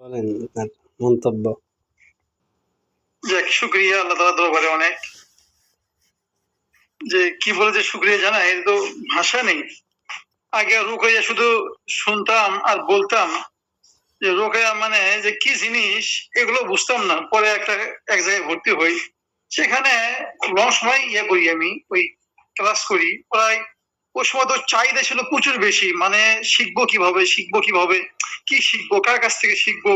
বলেন আপনার মন্তব্য। যাক, শুক্রিয়া আল্লাহ তাআলার দরবারে অনেক। যে কি বলে যে শুক্রিয়া জানাই, এর তো ভাষা নেই। আগে রুকাইয়া শুধু শুনতাম আর বলতাম যে রোকেয়া মানে যে কি জিনিস এগুলো বুঝতাম না। পরে এক জায়গায় ভর্তি হই, সেখানে লং সময় করি, আমি ওই ক্লাস করি প্রায়। ওই সময় তো চাহিদা ছিল প্রচুর বেশি, মানে শিখবো কিভাবে কি শিখবো, কার কাছ থেকে শিখবো,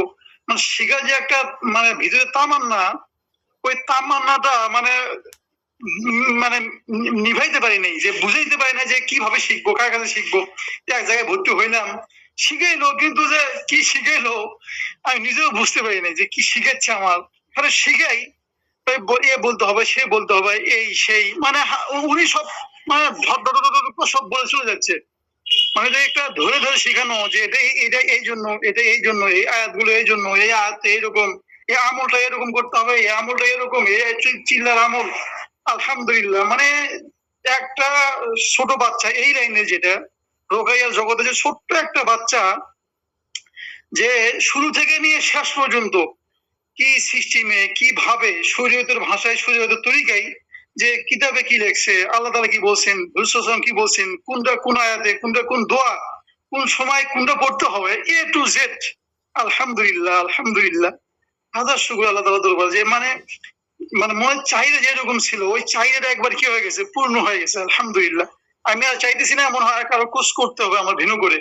মানে শিখার যে একটা মানে ভিতরে তামান্না, ওই তামান্নাটা মানে মানে নিভাইতে পারি নাই, যে বুঝাইতে পারি না যে কিভাবে শিখবো, কার কাছে শিখবো। এক জায়গায় ভর্তি হইলাম, শিখাইলো, কিন্তু যে কি শিখাইলো আমি নিজেও বুঝতে পারি না যে কি শিখাচ্ছে আমার। মানে শিখাই এ বলতে হবে, সে বলতে হবে, এই সেই, মানে উনি সব মানে সব বলে চলে যাচ্ছে। মানে যে একটা ধরে ধরে শেখানো যে এটা এই জন্য, এটা এই জন্য, এই আয়াতগুলো এই জন্য, এই আয়াত এইরকম, এই আমলটা এরকম করতে হবে, এই আমলটা এরকম, এই চিল্লার আমল। আলহামদুলিল্লাহ, মানে একটা ছোট বাচ্চা এই লাইনে, যেটা রোকাইয়ার জগতে, যে ছোট্ট একটা বাচ্চা যে শুরু থেকে নিয়ে শেষ পর্যন্ত কি সিস্টেমে কিভাবে শরীয়তের ভাষায় শরীয়তের তরিকায় যে কিতাবে কি লেখছে, আল্লাহ তাআলা কি বলছেন, রাসূল কি বলছেন, কোনটা কোন আয়াতে, কোনটা কোন দোয়া, কোন সময় কোনটা পড়তে হবে, এ টু জেড। আলহামদুলিল্লাহ, আলহামদুলিল্লাহ, হাজার শুকর আল্লাহ তাআলা দরবার। যে মানে মানে মনের চাহিদা যেরকম ছিল, ওই চাহিদাটা একবার কি হয়ে গেছে, পূর্ণ হয়ে গেছে। আলহামদুলিল্লাহ। আমি আর চাইতেছি না মনে হয় কারো কোর্স করতে হবে আমার ভিন্ন করে।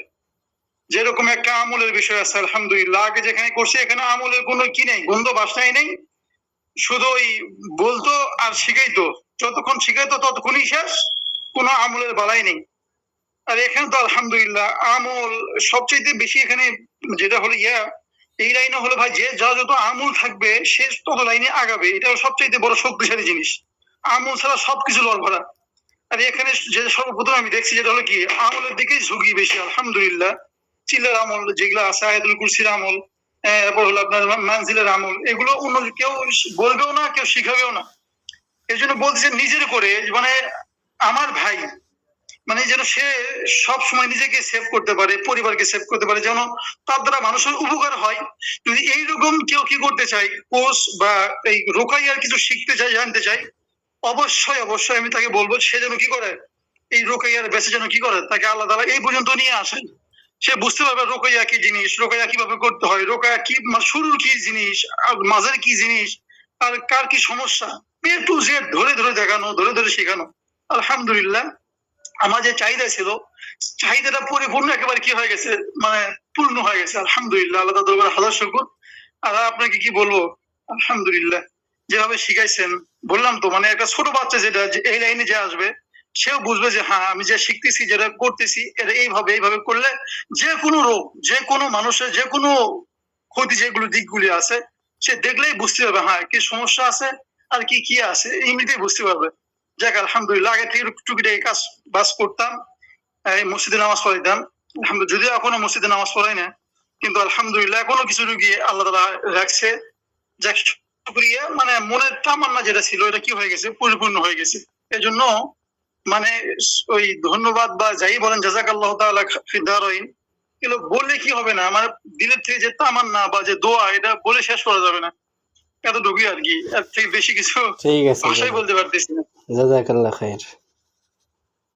যেরকম একটা আমলের বিষয় আছে, আলহামদুলিল্লাহ, আগে যেখানে করছি এখানে আমলের কোনো কি নেই, গন্ধ বাসনাই নেই। শুধু ওই বলতো আর শিখাইতো, যতক্ষণ শিখাইতো ততক্ষণই শেষ, কোনো আমলের বালাই নেই। আর এখানে তো আলহামদুলিল্লাহ আমল সবচেয়ে বেশি। এখানে যেটা হলো এই লাইনে হলো ভাই, যে যা যত আমল থাকবে সে তত লাইনে আগাবে। এটা সবচেয়ে বড় শক্তিশালী জিনিস। আমল ছাড়া সবকিছু লড়ভরা। আর এখানে যে সর্বপ্রথম আমি দেখছি যেটা হলো কি, আমলের দিকেই ঝুঁকি বেশি। আলহামদুলিল্লাহ, চিল্লার আমল যেগুলো আছে, আয়াতুল কুরসির আমল, এরপর হলো আপনার মানজিলের আমল, এগুলো অন্য কেউ বলবেও না, কেউ শিখাবেও না। এই জন্য বলতেছে নিজের করে, মানে আমার ভাই, মানে যেন সে সব সময় নিজেকে সেভ করতে পারে, পরিবারকে সেভ করতে পারে, যেন তার দ্বারা মানুষের উপকার হয়। যদি এইরকম কেউ কি করতে চাই, কোর্স বা এই রোকাইয়ার কিছু শিখতে চাই, জানতে চাই, অবশ্যই অবশ্যই আমি তাকে বলবো সে যেন কি করে, এই রোকাইয়ার বেঁচে যেন কি করে, তাকে আল্লাহ তাআলা এই পর্যন্ত নিয়ে আসেন। সে বুঝতে পারবে রোকাইয়া কি জিনিস, রোকাইয়া কিভাবে করতে হয়, রোকাইয়া কি শুরুর কি জিনিস, আর মাঝের কি জিনিস, আর কার কি সমস্যা, এ টু জেড ধরে ধরে দেখানো, ধরে ধরে শেখানো। আলহামদুলিল্লাহ, আমার যে চাহিদা ছিল, চাহিদাটা পরিপূর্ণ একেবারে কি হয়ে গেছে, মানে পূর্ণ হয়ে গেছে। আলহামদুলিল্লাহ, আল্লাহ তাআলার দরবারে হাজার শুকর। আর আপনাকে কি বলবো, আলহামদুলিল্লাহ, যেভাবে শিখাইছেন, বললাম তো, মানে একটা ছোট বাচ্চা যেটা এই লাইনে যে আসবে, সেও বুঝবে যে হ্যাঁ আমি যে শিখতেছি, যেটা করতেছি, এটা এইভাবে এইভাবে করলে যে কোনো রোগ, যে কোনো মানুষের যে কোনো ক্ষতি, যেগুলো দিকগুলি আছে, সে দেখলেই বুঝতে পারবে হ্যাঁ কি সমস্যা আছে আর কি কি আছে, এমনিতেই বুঝতে পারবে। যাক, আলহামদুলিল্লাহ, আগে থেকে টুকিটাকি কাজ বাস করতাম, এই মসজিদে নামাজ পড়াইতাম। আলহামদুলিল্লাহ, যদিও এখনো মসজিদে নামাজ পড়াই না, কিন্তু আলহামদুলিল্লাহ এখনো কিছু রুগী আল্লাহ তাআলা রাখছে। যাক, শুকরিয়া, মানে মনের তামান্না যেটা ছিল এটা কি হয়ে গেছে, পরিপূর্ণ হয়ে গেছে। এজন্য মানে ওই ধন্যবাদ বা যাই বলেন, জাযাকাল্লাহু তাআলা ফিদ দারাইন, এগুলো বললে কি হবে না, মানে দিলের থেকে যে তামান্না বা যে দোয়া, এটা বলে শেষ করা যাবে না। এতটুকুই আর কি, এর থেকে বেশি কিছু ঠিক আছে, ভাষায় বলতে পারতেছি না। জাযাকাল্লাহ খাইর।